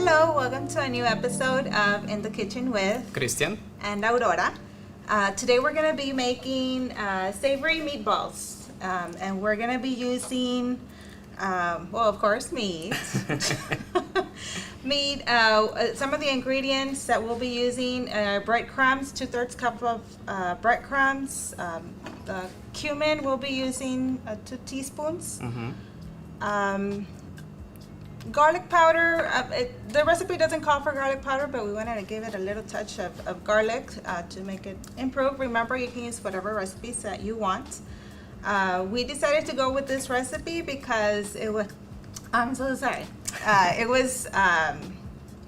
Hello, welcome to a new episode of In the Kitchen with Christian and Aurora. Today we're going to be making savory meatballs, and we're going to be using, of course, meat. Meat. Some of the ingredients that we'll be using are breadcrumbs, 2/3 cup of breadcrumbs. The cumin we'll be using 2 teaspoons. Garlic powder, the recipe doesn't call for garlic powder, but we wanted to give it a little touch of garlic to make it improve. Remember, you can use whatever recipes that you want. We decided to go with this recipe because it was, I'm so sorry. It was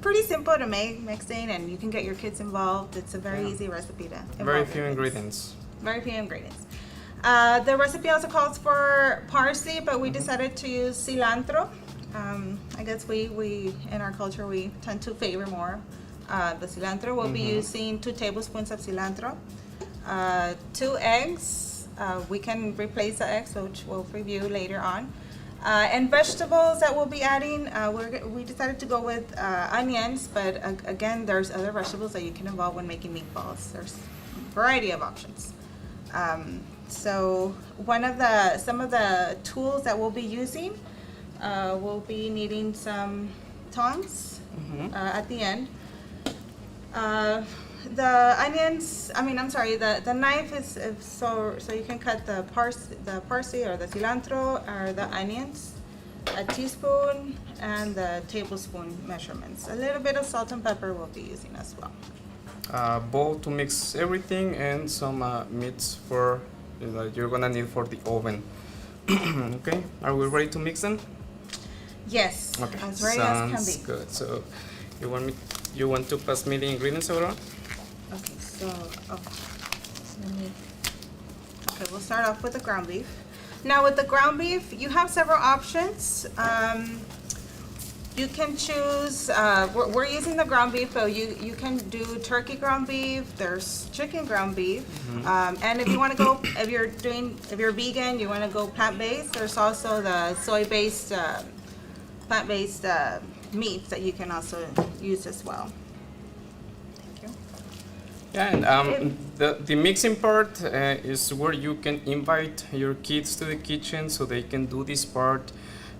pretty simple to make, mixing, and you can get your kids involved. It's a very easy recipe to involve. Very few ingredients. Very few ingredients. The recipe also calls for parsley, but we decided to use cilantro. I guess we in our culture we tend to favor more the cilantro. We'll be using 2 tablespoons of cilantro, 2 eggs. We can replace the eggs, which we'll review later on. And vegetables that we'll be adding, we decided to go with onions, but again, there's other vegetables that you can involve when making meatballs. There's a variety of options. So some of the tools that we'll be using. We'll be needing some tongs at the end. The onions, the knife is so you can cut the parsley or the cilantro or the onions, a teaspoon and the tablespoon measurements. A little bit of salt and pepper we'll be using as well. Bowl to mix everything and some meats for you're gonna need for the oven. Okay, are we ready to mix them? Yes, okay. as ready as can be. Sounds good. So you want to pass me the ingredients, Aurora? Okay, we'll start off with the ground beef. Now with the ground beef, you have several options. You can choose, we're using the ground beef, but you can do turkey ground beef, there's chicken ground beef, and if you want to go, if you're vegan, you want to go plant-based, there's also the soy-based, plant-based meats that you can also use as well. Thank you. Yeah, and the mixing part is where you can invite your kids to the kitchen so they can do this part.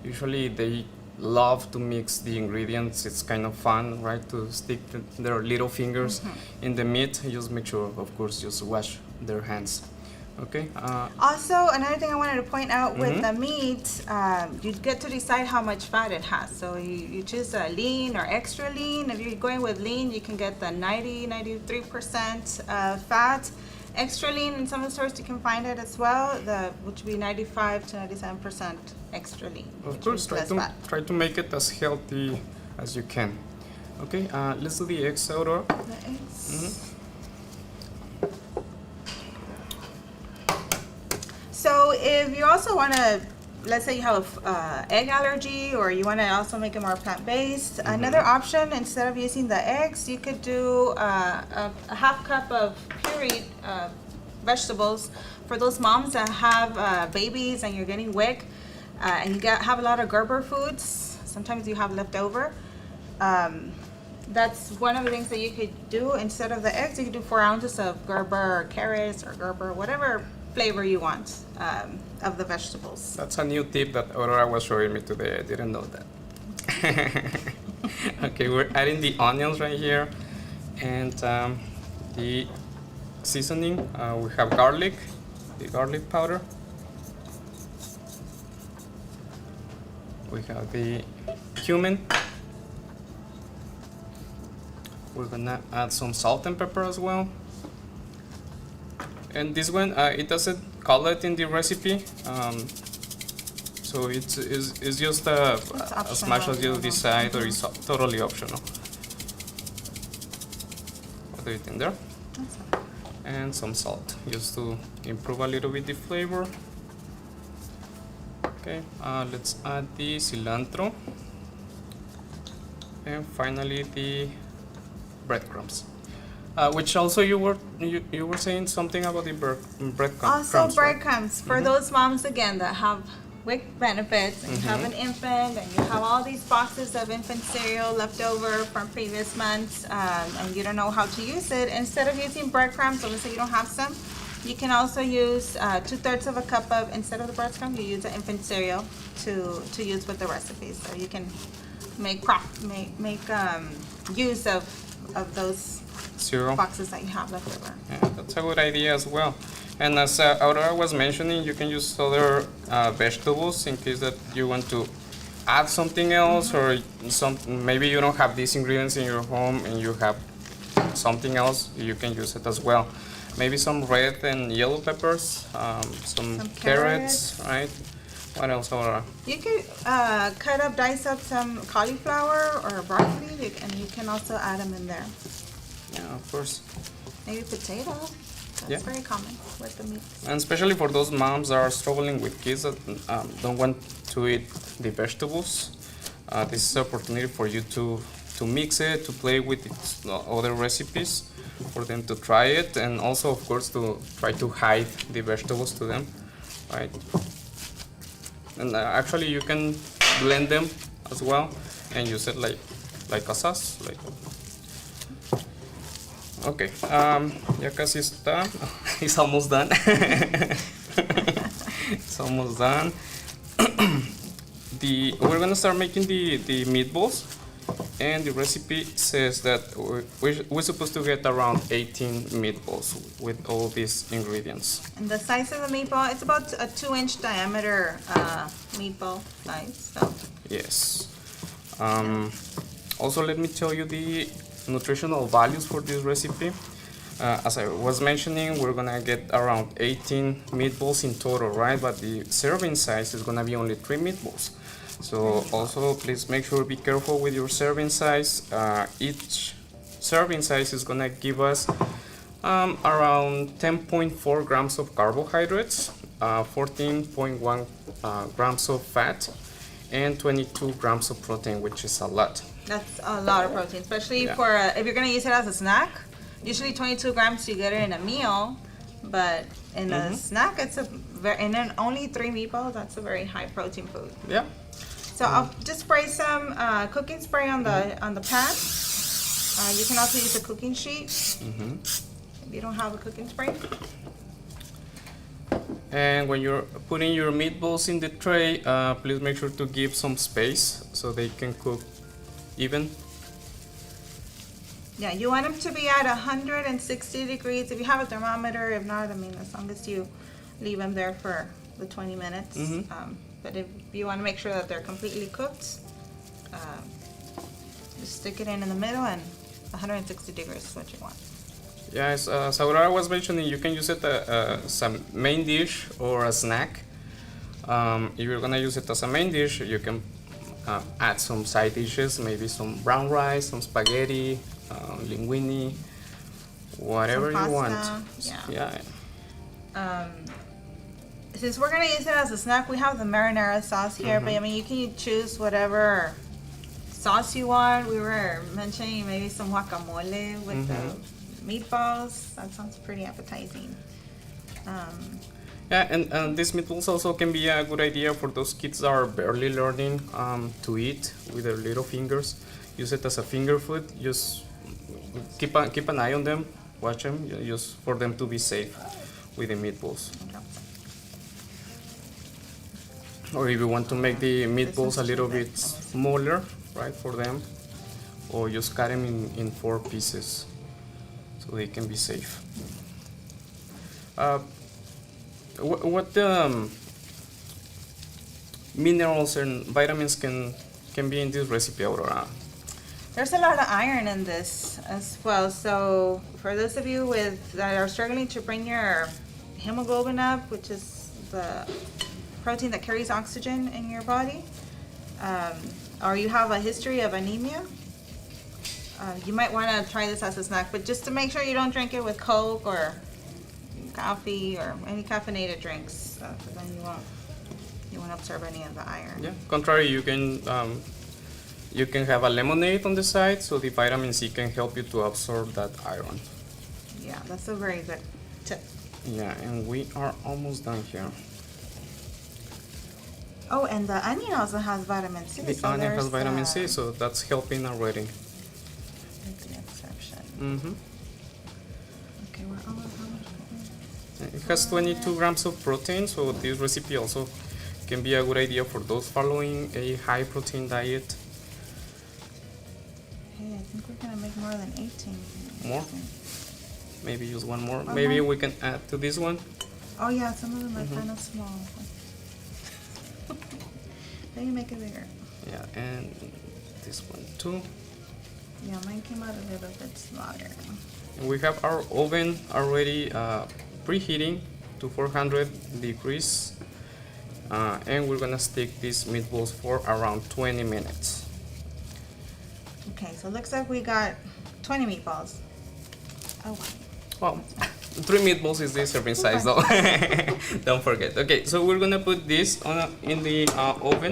Usually they love to mix the ingredients. It's kind of fun, right, to stick their little fingers in the meat. Just make sure, of course, just wash their hands. Okay. Also, another thing I wanted to point out with the meat, you get to decide how much fat it has. So you choose a lean or extra lean. If you're going with lean, you can get the 93% fat. Extra lean, in some stores you can find it as well, which would be 95 to 97% extra lean. Of course, try to make it as healthy as you can. Okay, let's do the eggs, Aurora. The eggs. So if you also want to, let's say you have egg allergy, or you want to also make it more plant-based, another option, instead of using the eggs, you could do a half cup of pureed vegetables for those moms that have babies and you're getting weak and you have a lot of Gerber foods. Sometimes you have leftover. That's one of the things that you could do. Instead of the eggs, you could do 4 ounces of Gerber or carrots or Gerber, whatever flavor you want of the vegetables. That's a new tip that Aurora was showing me today. I didn't know that. Okay, we're adding the onions right here and the seasoning. We have garlic, the garlic powder. We have the cumin. We're gonna add some salt and pepper as well. And this one, it doesn't call it in the recipe, so it's just as much as you decide, or it's totally optional. What do you think there? That's fine. And some salt, just to improve a little bit the flavor. Okay, let's add the cilantro, and finally the breadcrumbs. Which also you were saying something about the breadcrumbs. Also breadcrumbs, right? For those moms again that have with benefits, and you have an infant, and you have all these boxes of infant cereal left over from previous months, and you don't know how to use it, instead of using breadcrumbs, so let's say you don't have some, you can also use 2/3 of a cup of, instead of the breadcrumbs, you use the infant cereal to use with the recipe. So you can make use of those Cereal. boxes that you have left over. Yeah, that's a good idea as well. And as Aurora was mentioning, you can use other vegetables in case that you want to add something else, or maybe you don't have these ingredients in your home and you have something else, you can use it as well. Maybe some red and yellow peppers, some carrots, right? What else, Aurora? You can dice up some cauliflower or broccoli, and you can also add them in there. Yeah, of course. Maybe potato. That's Yeah. very common with the meat. And especially for those moms that are struggling with kids that don't want to eat the vegetables, this is an opportunity for you to mix it, to play with its other recipes, for them to try it, and also, of course, to try to hide the vegetables to them, right? And actually, you can blend them as well and use it like a sauce. Okay, ya casi está. It's almost done. It's almost done. We're gonna start making the meatballs, and the recipe says that we're supposed to get around 18 meatballs with all these ingredients. And the size of the meatball, it's about a 2-inch diameter meatball size. So Yes. Also, let me tell you the nutritional values for this recipe. As I was mentioning, we're gonna get around 18 meatballs in total, right? But the serving size is gonna be only 3 meatballs. So also, please make sure be careful with your serving size. Each serving size is gonna give us around 10.4 grams of carbohydrates, 14.1 grams of fat, and 22 grams of protein, which is a lot. that's a lot of protein, especially Yeah. for if you're gonna use it as a snack. Usually 22 grams you get it in a meal, but in a snack it's and then only 3 meatballs. That's a very high protein food. Yeah. So I'll just spray some cooking spray on the pan. You can also use a cooking sheet if you don't have a cooking spray. And when you're putting your meatballs in the tray, please make sure to give some space so they can cook even. Yeah, you want them to be at 160 degrees. If you have a thermometer, if not, I mean, as long as you leave them there for the 20 minutes. But if you want to make sure that they're completely cooked, just stick it in the middle, and 160 degrees is what you want. Yes, as Aurora was mentioning, you can use it as a main dish or a snack. If you're gonna use it as a main dish, you can add some side dishes, maybe some brown rice, some spaghetti, linguine, whatever Some you want. pasta, yeah. Yeah. Since we're gonna use it as a snack, we have the marinara sauce here, but I mean, you can choose whatever sauce you want. We were mentioning maybe some guacamole with the meatballs. That sounds pretty appetizing. Yeah, and these meatballs also can be a good idea for those kids that are barely learning to eat with their little fingers. Use it as a finger food. Just keep an eye on them, watch them, just for them to be safe with the meatballs. Or if you want to make the meatballs a little bit smaller, right, for them, or just cut them in 4 pieces so they can be safe. What minerals and vitamins can be in this recipe, Aurora? There's a lot of iron in this as well. So for those of you that are struggling to bring your hemoglobin up, which is the protein that carries oxygen in your body, or you have a history of anemia, you might want to try this as a snack, but just to make sure you don't drink it with Coke or coffee or any caffeinated drinks, because then you won't absorb any of the iron. Yeah. Contrary, you can have a lemonade on the side, so the vitamin C can help you to absorb that iron. Yeah, that's a very good tip. Yeah, and we are almost done here. Oh, and the onion also has vitamin C. The so onion has there's, vitamin C, so that's helping already. That's the exception. Mm-hmm. Okay, we're almost how much? It has 22 grams of protein, so this recipe also can be a good idea for those following a high protein diet. Hey, I think we're gonna make more than 18. More? Maybe use one more. One Maybe more? we can add to this one. Oh yeah, some of them are kind of small. Then you make it bigger. Yeah, and this one too. Yeah, mine came out a little bit smaller. And we have our oven already preheating to 400 degrees. And we're gonna stick these meatballs for around 20 minutes. Okay, so it looks like we got 20 meatballs. Oh, wow. Well, 3 meatballs is the serving size though. Don't forget. Okay, so we're gonna put this in the oven.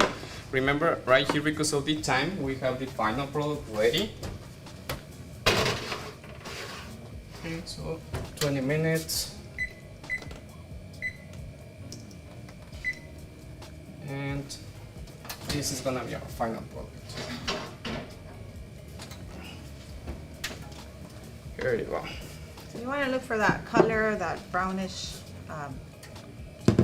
Remember, right here, because of the time, we have the final product ready. Okay, so 20 minutes. And this is gonna be our final product. Here you go. So you want to look for that color, that brownish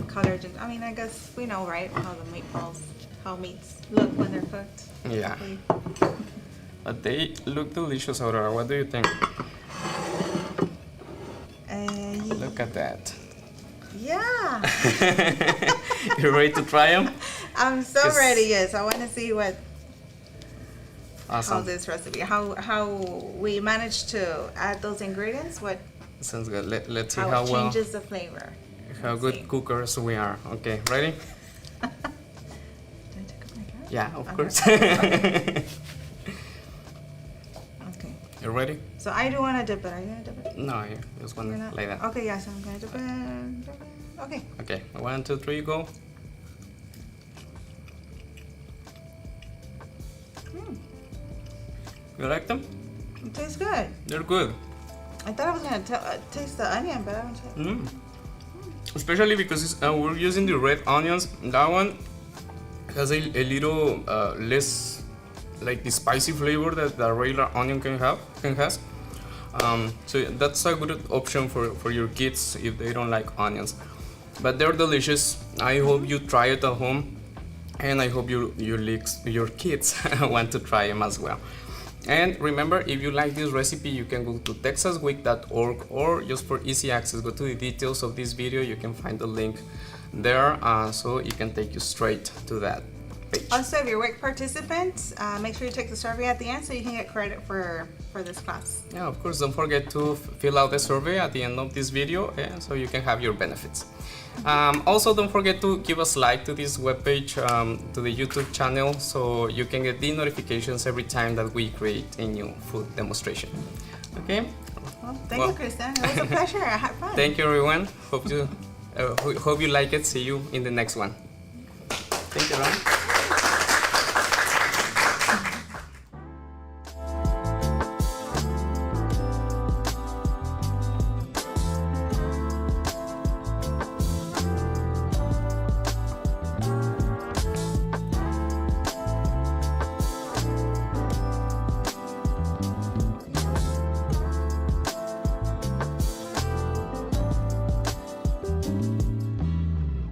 color. I mean, I guess we know, right, how the meatballs, how meats look when they're cooked. Yeah. But they look delicious, Aurora. What do you think? Look at that. Yeah. You ready to try them? I'm so ready, yes. I want to see what how Awesome. this recipe, how we managed to add those ingredients, what Sounds good. Let's see how how it well, changes the flavor. how Let's good see. cookers we are. Okay, ready? Did I take off my cap? Yeah, of Okay. course. Okay. You ready? So I do want to dip it. Are you gonna dip it? No, you just want You're to not? like that. Okay, yeah. So I'm gonna dip it. Okay. Okay, 1, 2, 3, go. You like them? It tastes good. They're good. I thought I was gonna taste the onion, but I don't taste. Mm. Especially because we're using the red onions. That one has a little less, like the spicy flavor that the regular onion can has. So that's a good option for your kids if they don't like onions. But they're delicious. I hope you try it at home, and I hope your kids want to try them as well. And remember, if you like this recipe, you can go to texasweek.org, or just for easy access, go to the details of this video. You can find the link there, so it can take you straight to that page. Also, if you're WIC participants, make sure you take the survey at the end so you can get credit for this class. Yeah, of course, don't forget to fill out the survey at the end of this video, so you can have your benefits. Also, don't forget to give us like to this webpage, to the YouTube channel, so you can get the notifications every time that we create a new food demonstration. Okay? Well, thank you, Kristen. It was a pleasure. I had fun. Thank you, everyone. Hope you like it. See you in the next one. Thank you, Ron.